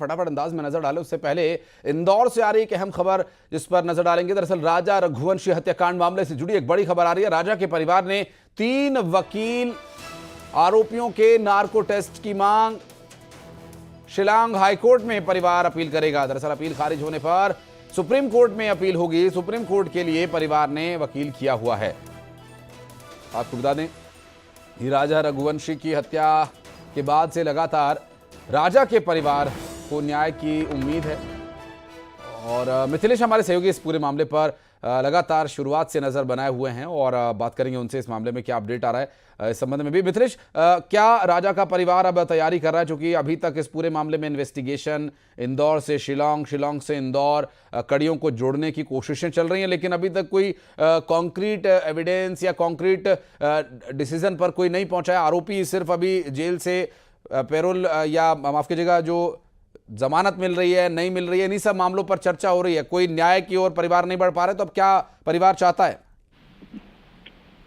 फटाफट अंदाज में नजर डालें उससे पहले इंदौर से आ रही एक अहम खबर जिस पर नजर डालेंगे। दरअसल राजा रघुवंशी हत्याकांड मामले से जुड़ी एक बड़ी खबर आ रही है। राजा के परिवार ने 3 वकील आरोपियों के नार्को टेस्ट की मांग। शिलांग हाईकोर्ट में परिवार अपील करेगा। दरअसल अपील खारिज होने पर सुप्रीम कोर्ट में अपील होगी। सुप्रीम कोर्ट के लिए परिवार ने वकील किया हुआ है। आपको बता दें कि राजा रघुवंशी की हत्या के बाद से लगातार राजा के परिवार को न्याय की उम्मीद है और मिथिलेश हमारे सहयोगी इस पूरे मामले पर लगातार शुरुआत से नजर बनाए हुए हैं और बात करेंगे उनसे इस मामले में क्या अपडेट आ रहा है इस संबंध में भी। मिथिलेश, क्या राजा का परिवार अब तैयारी कर रहा है, क्योंकि अभी तक इस पूरे मामले में इन्वेस्टिगेशन इंदौर से शिलांग, शिलांग से इंदौर कड़ियों को जोड़ने की कोशिशें चल रही हैं, लेकिन अभी तक कोई कॉन्क्रीट एविडेंस या कॉन्क्रीट डिसीजन पर कोई नहीं पहुंचा है। आरोपी सिर्फ अभी जेल से पैरोल या माफ कीजिएगा जो जमानत मिल रही है नहीं मिल रही है, इन्हीं सब मामलों पर चर्चा हो रही है। कोई न्याय की ओर परिवार नहीं बढ़ पा रहा है, तो अब क्या परिवार चाहता है?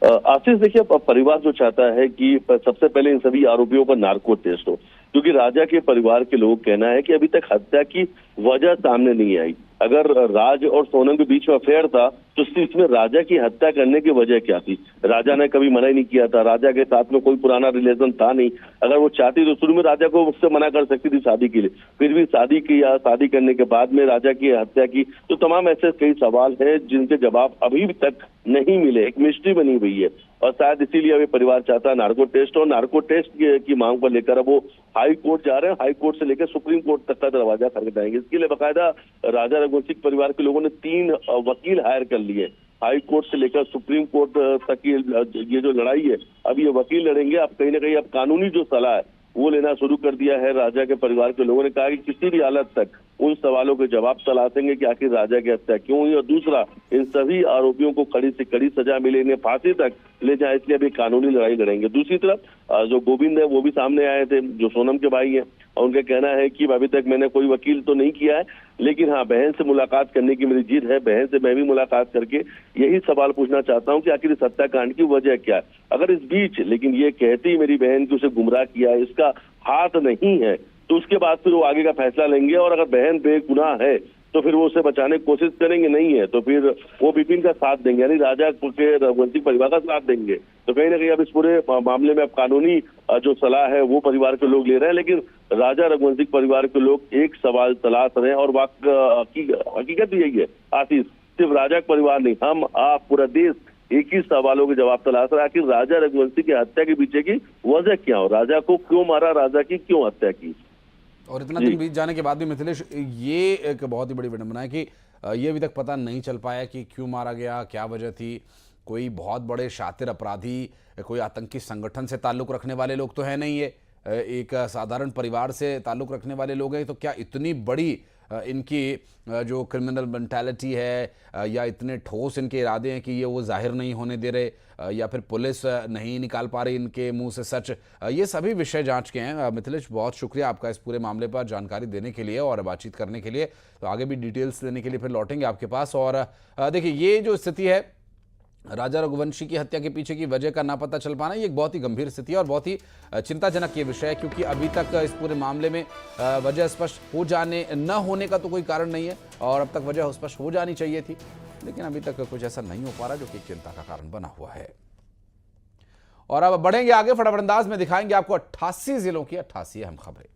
आशीष, देखिए, परिवार जो चाहता है कि सबसे पहले इन सभी आरोपियों का नार्को टेस्ट हो, क्योंकि राजा के परिवार के लोग कहना है कि अभी तक हत्या की वजह सामने नहीं आई। अगर राज और सोनम के बीच में अफेयर था तो इसमें राजा की हत्या करने की वजह क्या थी? राजा ने कभी मना ही नहीं किया था, राजा के साथ में कोई पुराना रिलेशन था नहीं। अगर वो चाहती तो शुरू में राजा को उससे मना कर सकती थी शादी के लिए, फिर भी शादी किया, शादी करने के बाद में राजा की हत्या की। तो तमाम ऐसे कई सवाल हैं जिनके जवाब अभी तक नहीं मिले, एक मिस्ट्री बनी हुई है और शायद इसीलिए अभी परिवार चाहता है नार्को टेस्ट। और नार्को टेस्ट की मांग पर लेकर अब वो हाई कोर्ट जा रहे हैं। हाई कोर्ट से लेकर सुप्रीम कोर्ट तक का दरवाजा खटखटाएंगे। इसके लिए बाकायदा राजा रघुवंशी परिवार के लोगों ने 3 वकील हायर कर लिए। हाई कोर्ट से लेकर सुप्रीम कोर्ट तक की ये जो लड़ाई है, अब ये वकील लड़ेंगे। अब कहीं ना कहीं अब कानूनी जो सलाह है वो लेना शुरू कर दिया है। राजा के परिवार के लोगों ने कहा कि किसी भी हालत तक उन सवालों के जवाब तलाशेंगे कि आखिर राजा की हत्या क्यों हुई, और दूसरा, इन सभी आरोपियों को कड़ी से कड़ी सजा मिले, इन्हें फांसी तक ले जाए, इसलिए अभी कानूनी लड़ाई लड़ेंगे। दूसरी तरफ जो गोविंद है वो भी सामने आए थे, जो सोनम के भाई हैं, और उनका कहना है कि अभी तक मैंने कोई वकील तो नहीं किया है, लेकिन हाँ, बहन से मुलाकात करने की मेरी जिद है। बहन से मैं भी मुलाकात करके यही सवाल पूछना चाहता हूँ कि आखिर इस हत्याकांड की वजह क्या है। अगर इस बीच लेकिन ये कहती मेरी बहन की उसे गुमराह किया, इसका हाथ नहीं है, तो उसके बाद फिर वो आगे का फैसला लेंगे। और अगर बहन बेगुनाह है तो फिर वो उसे बचाने की कोशिश करेंगे, नहीं है तो फिर वो विपिन का साथ देंगे, यानी राजा के रघुवंशी परिवार का साथ देंगे। तो कहीं ना कहीं अब इस पूरे मामले में अब कानूनी जो सलाह है वो परिवार के लोग ले रहे हैं, लेकिन राजा रघुवंशी परिवार के लोग एक सवाल तलाश रहे हैं और हकीकत यही है आशीष, सिर्फ राजा का परिवार नहीं, हम आप पूरा देश एक ही सवालों के जवाब तलाश रहा है कि राजा रघुवंशी की हत्या के पीछे की वजह क्या हो, राजा को क्यों मारा, राजा की क्यों हत्या की। और इतना दिन बीत जाने के बाद भी मिथिलेश, ये एक बहुत ही बड़ी विडंबना है कि ये अभी तक पता नहीं चल पाया कि क्यों मारा गया, क्या वजह थी। कोई बहुत बड़े शातिर अपराधी, कोई आतंकी संगठन से ताल्लुक रखने वाले लोग तो है नहीं, ये एक साधारण परिवार से ताल्लुक रखने वाले लोग हैं। तो क्या इतनी बड़ी इनकी जो क्रिमिनल मेंटालिटी है या इतने ठोस इनके इरादे हैं कि ये वो जाहिर नहीं होने दे रहे, या फिर पुलिस नहीं निकाल पा रही इनके मुंह से सच, ये सभी विषय जांच के हैं। मिथिलेश, बहुत शुक्रिया आपका इस पूरे मामले पर जानकारी देने के लिए और बातचीत करने के लिए। तो आगे भी डिटेल्स देने के लिए फिर लौटेंगे आपके पास। और देखिए, ये जो स्थिति है राजा रघुवंशी की हत्या के पीछे की वजह का ना पता चल पाना, ये एक बहुत ही गंभीर स्थिति है और बहुत ही चिंताजनक ये विषय है, क्योंकि अभी तक इस पूरे मामले में वजह स्पष्ट हो जाने न होने का तो कोई कारण नहीं है और अब तक वजह स्पष्ट हो जानी चाहिए थी, लेकिन अभी तक कुछ ऐसा नहीं हो पा रहा, जो कि चिंता का कारण बना हुआ है। और अब बढ़ेंगे आगे, फटाफट अंदाज में दिखाएंगे आपको 88 जिलों की 88 अहम खबरें।